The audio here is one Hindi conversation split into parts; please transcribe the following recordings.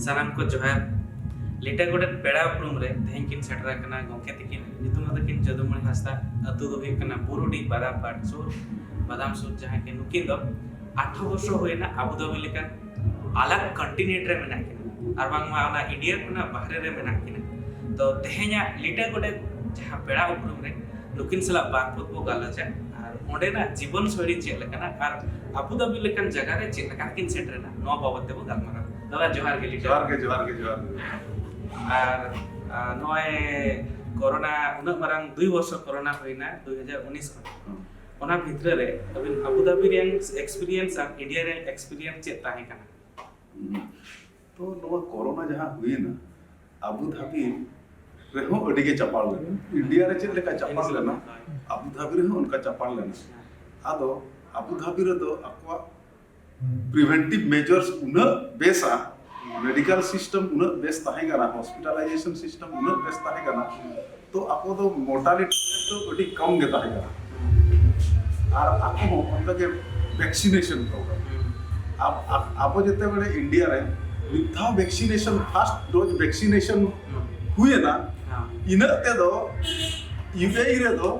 सानाम को जोहार लेटा गोटे पेड़ा उपरुम रे तेहन किन सेटरा कना गोंके तकिन नितुन तकिन जदुमणि हासदा अतु दो हुई कना बुरुडी बादाम पाट सुर बादाम सुर जहां के नुकिन दो 8 वर्ष होइना अबुधाबी लेकन अलग कंटिनेंट रे मेना किन आर बांग मा ओना इंडिया कना बाहरे रे मेना किन तो तेहना लेटा गोटे जहां पेड़ा उपरुम रे नुकिन सला बारपुत बो गालचा आर ओंडेना जीवन शैली चेक लेकना आर अबुधाबी लेकन जगह रे चेक लेकन किन सेटरेना नो बाबत देबो गालमारा दादा जोहार के जोहार আর নয় করোনা উনা মারাং 2 বছর করোনা হইনা 2019 ওনা ভিতরে রে আবিন আবুধাবি রেন এক্সপেরিয়েন্স আর ইন্ডিয়া রেন এক্সপেরিয়েন্স চে তাহে কানা तो नवा कोरोना जहां हुई ना अबुधाबी रेहो अडिगे चपाल लेना इंडिया रे चेक लेका चपाल लेना अबुधाबी रेहो उनका चपाल लेना आदो अबुधाबी रे दो अक्वा प्रिवेंटिव मेजर्स उना बेसा मेडिकल सिस्टम उना बेस ताहे गाना हॉस्पिटलाइजेशन सिस्टम उना बेस ताहे गाना तो आपको तो मोर्टालिटी तो अडी कम गे ताहे गाना और आपको उनका के वैक्सीनेशन प्रोग्राम आप जते बड़े इंडिया रे विथा वैक्सीनेशन फर्स्ट डोज वैक्सीनेशन हुए ना इनते दो यूएई रे दो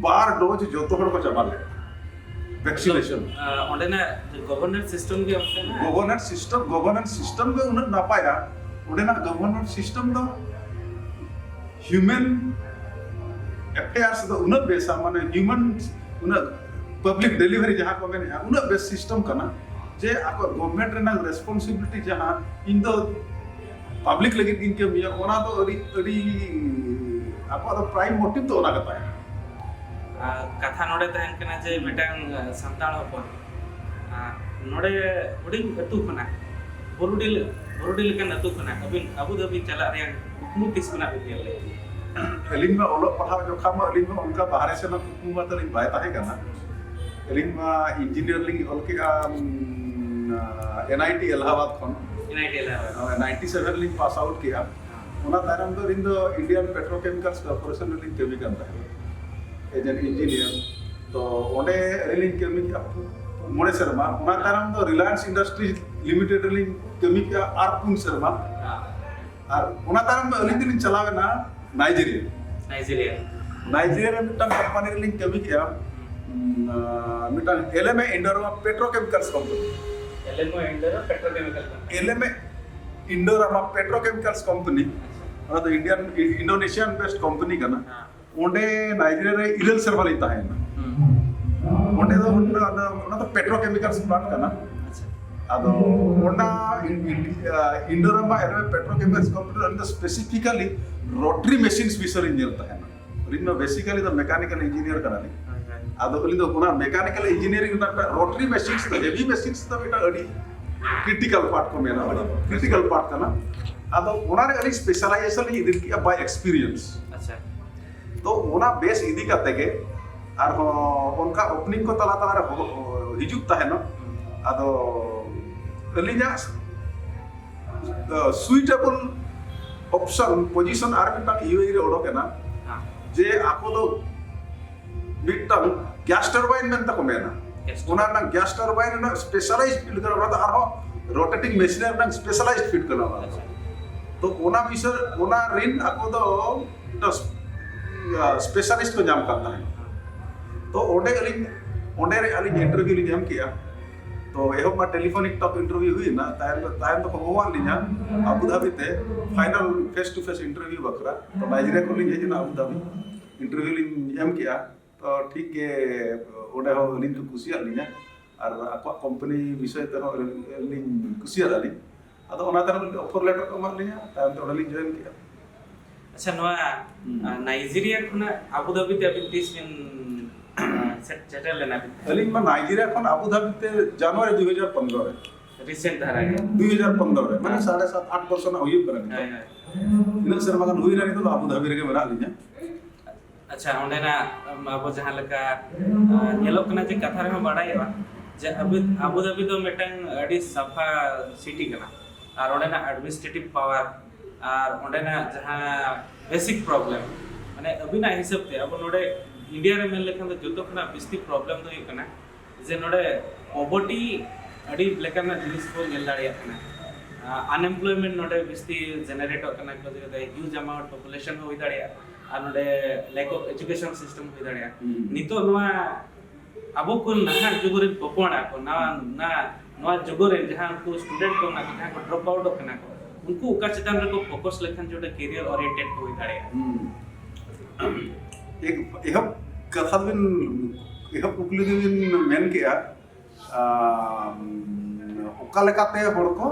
12 डोज जोतो हड़ को चबा ले वैक्सीनेशन ओंडेना गवर्नेंस सिस्टम के अपने गवर्नेंस सिस्टम के उन नापाया ओंडेना गवर्नेंस सिस्टम दो ह्यूमन अफेयर्स दो उन बेसा माने ह्यूमन उन पब्लिक डिलीवरी जहां को मेने उन बेस सिस्टम कना जे आको गवर्नमेंट रेना रिस्पांसिबिलिटी जहां इन दो पब्लिक लगे इनके मिया ओना तो अडी आको तो प्राइम मोटिव तो ओना कता है कथा नोडे तहन कना जे मिटांग संताल होपन नोडे उडिंग अतु कना बोरुडिल लेकन अतु कना अबिन अबुधाबी चला रे कुकमु किस कना बिदियल ले एलिंग में ओलो पढ़ा जो खाम एलिंग में उनका बाहर से ना कुकमु मा तलिंग बाय ताहे कना एलिंग मा इंजीनियरिंग ओल के एनआईटी इलाहाबाद खन एनआईटी इलाहाबाद 97 लिंग पास आउट किया ओना तारम दो रिंदो इंडियन पेट्रोकेमिकल्स कॉर्पोरेशन लिंग केमी kan एज एन इंजीनियर तो ओंडे रेलिंग केमी मोड़े शर्मा ओना तारम दो रिलायंस इंडस्ट्रीज लिमिटेड रेलिंग केमी का आर पुन शर्मा और ओना तारम दो अलिंग दिन चलावेना नाइजीरिया रे मिटन कंपनी रेलिंग केमी किया मिटन Eleme Indorama petrochemicals company Eleme Indorama petrochemicals company ओना तो इंडियन इंडोनेशियन बेस्ड कंपनी का ना ओंडे नाइजीरिया रे इलेल सर्वल इता है ना ओंडे तो ओना तो पेट्रोकेमिकल्स प्लांट का ना अदो ओंडा इंडोरमा एलएमए पेट्रोकेमिकल्स कंपनी अंड स्पेसिफिकली रोटरी मशीन्स विषय निरता है ना रिनो बेसिकली तो मैकेनिकल इंजीनियर करा ने अदो लिंदो ओना मैकेनिकल इंजीनियरिंग ना रोटरी मशीन्स तो हेवी मशीन्स तो बेटा अडी क्रिटिकल पार्ट को मेना क्रिटिकल पार्ट का ना अदो ओना रे अली स्पेशलाइजेशन इदिन की बाय एक्सपीरियंस अच्छा तो ओना बेस इदी करते के और उनका ओपनिंग को तला तला रे हिजुक ताहे ना अदो अलिना सुइटेबल ऑप्शन पोजीशन आर मिटा यूएई रे ओडो के ना जे आको दो मिटा गैस टरबाइन में तक मेना ओना ना गैस टरबाइन ना स्पेशलाइज्ड फील्ड करा तो आरो रोटेटिंग मशीनरी ना स्पेशलाइज्ड फील्ड करा तो ओना विषय ओना रिन आको दो स्पेशलिस्ट को जाम करता है तो ओंडे रे अली इंटरव्यू ली जाम किया तो एहो मा टेलीफोनिक टॉक इंटरव्यू हुई ना टाइम तो होवान लिया अबुधाबी ते final face to face interview बकरा तो नाइजीरिया को ली जे ना अबुधाबी इंटरव्यू ली जाम किया तो ठीक के ओंडे हो लिन तो खुशिया लिया और आपा कंपनी विषय ते लिन खुशिया ली अदो ओना तर ऑफर लेटर को मा लिया टाइम तो ओडली जॉइन किया अच्छा नवा नाइजीरिया खुना अबुधाबी ते अबिन तीस दिन सेटल लेना अलिंग में नाइजीरिया खन अबुधाबी ते जनवरी 2015 रे रिसेंट धारा है 2015 रे माने 7.5 8 वर्ष ना हुई पर इन शर्मा kan हुई रही तो अबुधाबी रे मेरा लिया अच्छा ओंडे ना अब जहां लका येलो कना जे कथा रे बाडाय बा जे अबुधाबी तो मेटंग अडी सफा सिटी कना और ओंडे ना एडमिनिस्ट्रेटिव पावर और ओंडे ना जहां बेसिक प्रॉब्लम माने अबिना हिसाब ते अब नोडे इंडिया रे मेन लेखन तो जोतो खना बिस्ती प्रॉब्लम तो कना जे नोडे पॉवर्टी अडी लेकन जिनिस को नेल दाड़िया कना अनएम्प्लॉयमेंट नोडे बिस्ती जनरेट करना को जगह ह्यूज अमाउंट पॉपुलेशन हो दाड़िया और नोडे लैक ऑफ एजुकेशन सिस्टम हो दाड़िया नितो नोआ अब को नहा जुगरे पपणा को ना ना नोआ जुगरे जहां को स्टूडेंट को ना जहां को ड्रॉप आउट करना को उनको उका चितान रे को फोकस लेखन जोटे करियर ओरिएंटेड हो दाड़िया एक यह कथा बिन यह कुकली दिन मेन किया ओका लेकाते हड़ को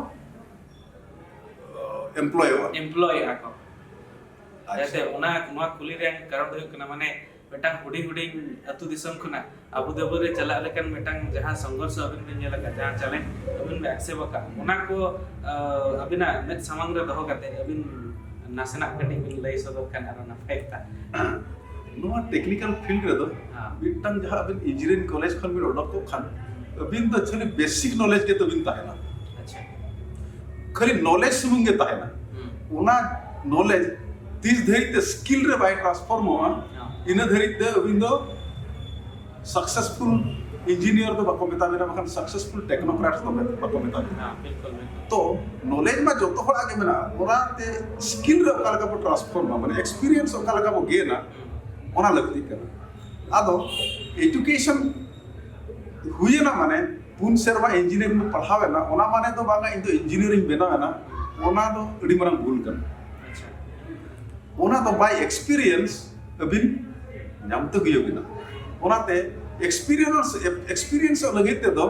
एम्प्लॉय आको जैसे उना नोआ कुली रे कारण दो कना माने मेटांग हुडी हुडी अतु दिसम खना अबु धाबी रे चला लेकन मेटांग जहां संघर्ष अबिन बिन नेला का जहां चले अबिन बे एक्सेप्ट का उना को अबिना में सामंग रे दहो काते अबिन नासना कटिंग बिन लई सदो kan ara na फाइता नोआ टेक्निकल फील्ड रे दो मिटांग जहां अबिन इंजीनियरिंग कॉलेज खन बिन ओडक को खान अबिन तो छले बेसिक नॉलेज के तो बिन ताहेना अच्छा खाली नॉलेज सुमुंगे ताहेना उना नॉलेज तीस धरी ते स्किल रे बाय ट्रांसफॉर्म होआ इना धरी ते अबिन दो सक्सेसफुल इंजीनियर तो बाको मेता मेना बखन सक्सेसफुल टेक्नोक्रेट्स तो बाको मेता हां बिल्कुल तो नॉलेज में जो तो आगे मेना ओरा ते स्किल रे ओका लगा ट्रांसफॉर्म माने एक्सपीरियंस ओका लगा बो गेना ओना लगती करना आदो एजुकेशन हुए ना माने पुन सेरवा इंजीनियरिंग में पढ़ावे ना ओना माने तो बांगा इन तो इंजीनियरिंग बनावे ना ओना तो अड़ी मरंग भूल कर अच्छा ओना तो बाय एक्सपीरियंस अबिन नामते हुए बिना ओना ते एक्सपीरियंस लगे ते दो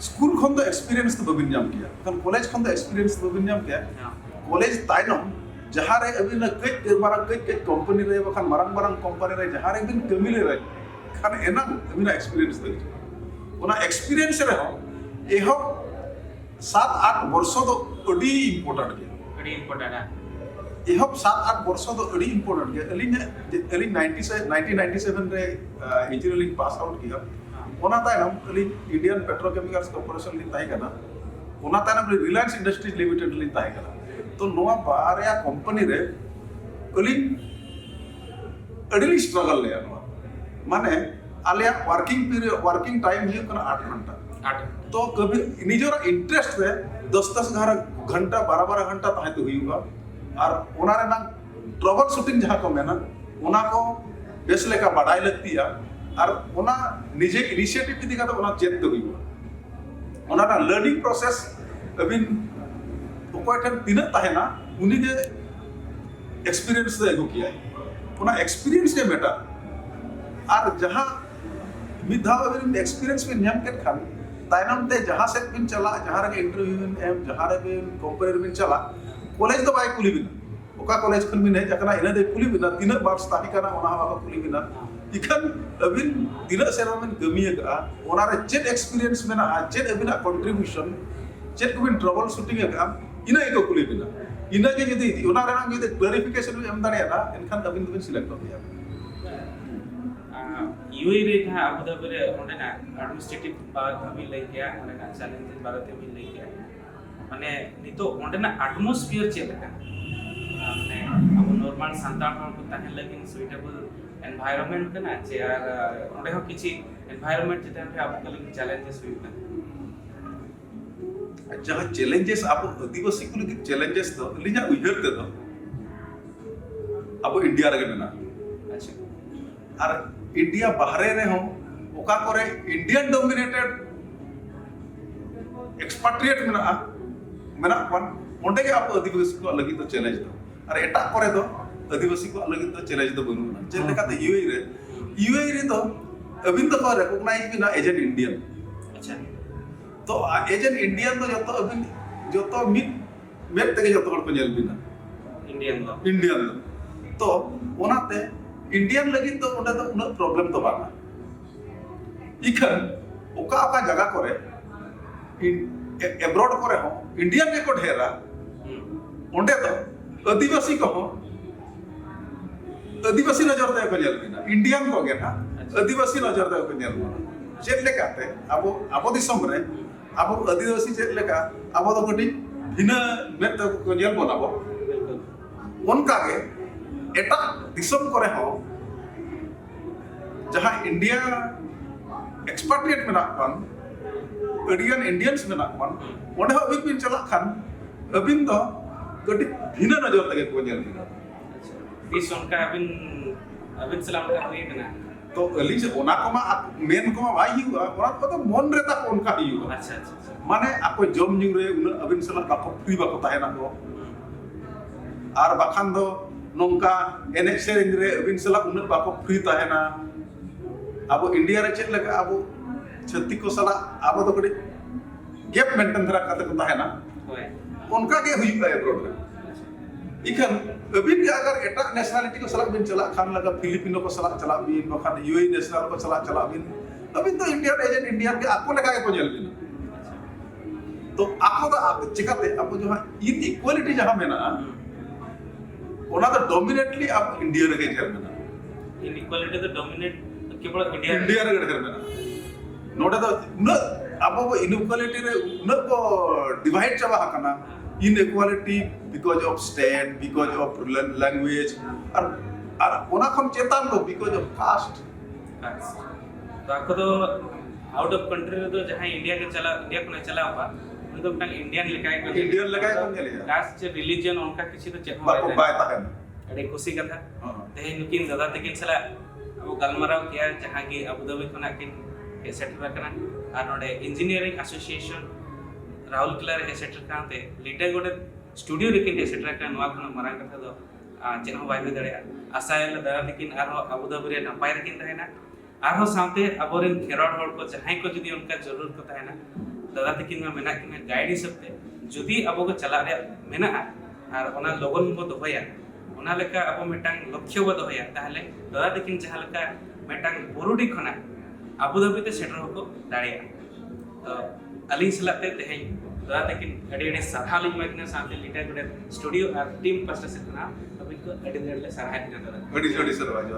स्कूल खन तो एक्सपीरियंस तो बबिन नाम किया कल कॉलेज खन तो एक्सपीरियंस तो बबिन नाम किया कॉलेज ताइनम जहां रे अबिन कई मारंग कई कंपनी रे बखान मारंग कंपनी रे जहां रे बिन कमी ले खान एना अबिन एक्सपीरियंस तो ओना एक्सपीरियंस रे हो एहो 7-8 वर्ष तो अडी इंपोर्टेंट है एहो 7-8 वर्ष तो अडी इंपोर्टेंट के अली 1997 रे इंजीनियरिंग पास आउट किया ओना तायनम अली इंडियन पेट्रोकेमिकल्स कॉर्पोरेशन लिन ताई कना ओना तायनम रिलायंस इंडस्ट्रीज लिमिटेड लिन ताई कना तो नोआ बारया कंपनी रे अली अडी स्ट्रगल ले नोआ माने आलिया वर्किंग टाइम ही कना 8 घंटा तो कभी निजोरा इंटरेस्ट रे 10-10 घंटा 12-12 घंटा ताहे तो हुईगा और ओना रे ना ट्रबल शूटिंग जहां को मेना ओना को बेस लेका बढ़ाई लगती है और ओना निजे इनिशिएटिव की दिखा तो ओना चेत तो हुईगा ओना ना लर्निंग प्रोसेस अबिन ओको ठन तिना ताहे ना उनी के एक्सपीरियंस दे एगो किया ओना एक्सपीरियंस के मेटा और जहां मिधा अबिन एक्सपीरियंस में नाम के खान तायनम ते जहां से बिन चला जहां रे इंटरव्यू बिन एम जहां रे बिन कंपनी बिन चला कॉलेज तो बाय कुली बिना ओका कॉलेज खन बिन है जकना इना दे कुली बिना तीन बार स्टाडी करना ओना बाबा कुली बिना इखन अबिन तीन सेरा में गमिए का ओना रे चेट एक्सपीरियंस में ना चेट अबिन कंट्रीब्यूशन चेट को बिन ट्रबल शूटिंग का इना एको कुली बिना इना के यदि ओना रे ना यदि क्लैरिफिकेशन एम दाड़िया ना एनखान अबिन बिन सिलेक्ट हो गया यूए रे था अबु धाबी रे ओंडे ना एडमिनिस्ट्रेटिव बात भी ले गया ओंडे ना चैलेंजेस बारते भी ले गया माने नितो ओंडे ना एटमॉस्फियर चेक का माने अब नॉर्मल संतान को ताहे लेकिन सुइटेबल एनवायरनमेंट का ना चे यार ओंडे हो किछि एनवायरनमेंट जेते हम अब कल चैलेंजेस हुई ना जहां चैलेंजेस आप आदिवासी को लेकिन चैलेंजेस तो लिजा उइहर ते तो अब इंडिया रे ना अच्छा और इंडिया बाहरे रे हो ओका करे इंडियन डोमिनेटेड एक्सपेट्रिएट मेना वन ओंडे के आप आदिवासी को लगी तो चैलेंज दो और एटा करे दो आदिवासी को लगी तो चैलेंज दो बनु ना चेले का यूएई रे तो अबिन तो रिकॉग्नाइज बिना एज एन इंडियन अच्छा तो एज एन इंडियन तो जतो अबिन जतो मेप तके जतो हर को नेल बिना इंडियन तो ओनाते इंडियन लगी तो ओंडे तो उन प्रॉब्लम तो बाना इखन ओका ओका जगह करे एब्रॉड करे हो इंडियन में को ढेरा ओंडे तो आदिवासी को हो आदिवासी नजर दे को नेल बिना इंडियन को गेना आदिवासी नजर दे को नेल बिना चेत लेकाते अब दिसम रे अब आदिवासी चेत लेका अब तो कटी भिना में तो को नेल बनाबो उनका के एटा दिसम करे हो जहां इंडिया एक्सपेट्रिएट में कन अडियन इंडियंस में ना कौन ओंडे हो अबिन बिन चला खान अबिन दो कटी भिन्न नजर तक को नेल बिना तीस उनका अबिन सलाम का हुई ना तो अली से ओना को मा मेन को मा भाई हुआ ओना को तो मन रे ता उनका ही हुआ अच्छा अच्छा माने ako जम न्यू रे उन अबिन सला बाको फ्री बाको ताहेना को आर बाखान दो नोंका एने सेरेंग रे अबिन सला उन बाको फ्री ताहेना अब इंडिया रे चेक लगा अब छत्ती को सला अब तो कड़ी गैप मेंटेन धरा कते को ताहेना होय उनका के हुई है ब्रोड रे इखन अबिन के अगर एटा नेशनलिटी को सला बिन चला खान लगा फिलिपिनो को सला चला बिन बखान यूएई नेशनल को चला बिन अबिन तो इंडियन एजेंट इंडियन के आपको लगा के को जेल बिन तो आपको तो आप चिकाते आपको जो है इन इक्वालिटी जहां में ना ओना तो डोमिनेटली आप इंडिया रे के जेल में ना इनइक्वालिटी तो डोमिनेट केवल इंडिया रे घर में ना नोडे तो न अब वो इनइक्वालिटी रे न को डिवाइड चावा हकना inequality because of state because of language और ओना खन चेतान दो बिकॉज ऑफ कास्ट तो आपको तो आउट ऑफ कंट्री में तो जहां इंडिया को चला हुआ तो मतलब इंडियन लिखाई को इंडियन लगाए को नेलिया कास्ट से रिलीजन उनका किसी तो चेक बाको बाय ताहेन अरे खुशी कथा हां ते नुकिन दादा तकिन सला अब गलमराव किया जहां की अबू धाबी खना किन सेटल रखना और नोडे इंजीनियरिंग एसोसिएशन राहुल क्लर सेटल कांते लीडर गोटे स्टूडियो रेकिन सेटल रखना नवा खना मरांग कथा दो चेन हो बाय हो दड़िया आसायल दादा तकिन आरो अबू धाबी रे नपाय रकिन ताहेना आरो साथे अबोरेन खेराड होड़ को जहां को जदी उनका जरूरत को ताहेना दादा तकिन में मेना किन गाइड हिसाबते जदी अबो को चला रे मेना और ओना लोगन को दोहया ओना लेका अबो मिटांग लक्ष्य बो दोहया ताहले दादा तकिन जहां लेका मिटांग बोरुडी खना अबू धाबी ते सेटर हो को दाड़िया तो अली सलाते तेहे दादा तकिन अडी अडी सरहाली मगने साथे लिटा गुडे स्टूडियो और टीम पास्टा से खना अभी को अडी देले सरहाली ना दादा अडी सरवा जो